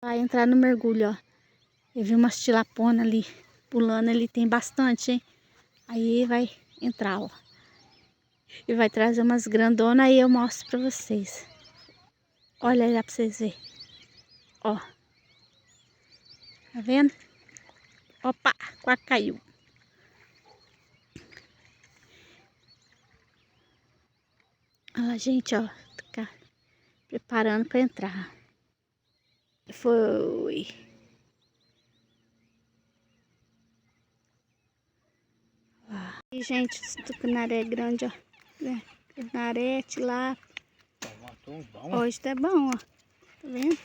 Vai entrar no mergulho, ó. Eu vi umas tilapona ali pulando, ali tem bastante, hein? Aí vai entrar, ó. E vai trazer umas grandonas, aí eu mostro pra vocês. Olha aí, dá pra vocês verem. Ó. Tá vendo? Opa, quase caiu. Ó, gente, ó. Tá preparando pra entrar. Foi. E, gente, tucunaré grande, ó. Tucunaré, tilápia. Hoje tá bom, ó. Tá vendo?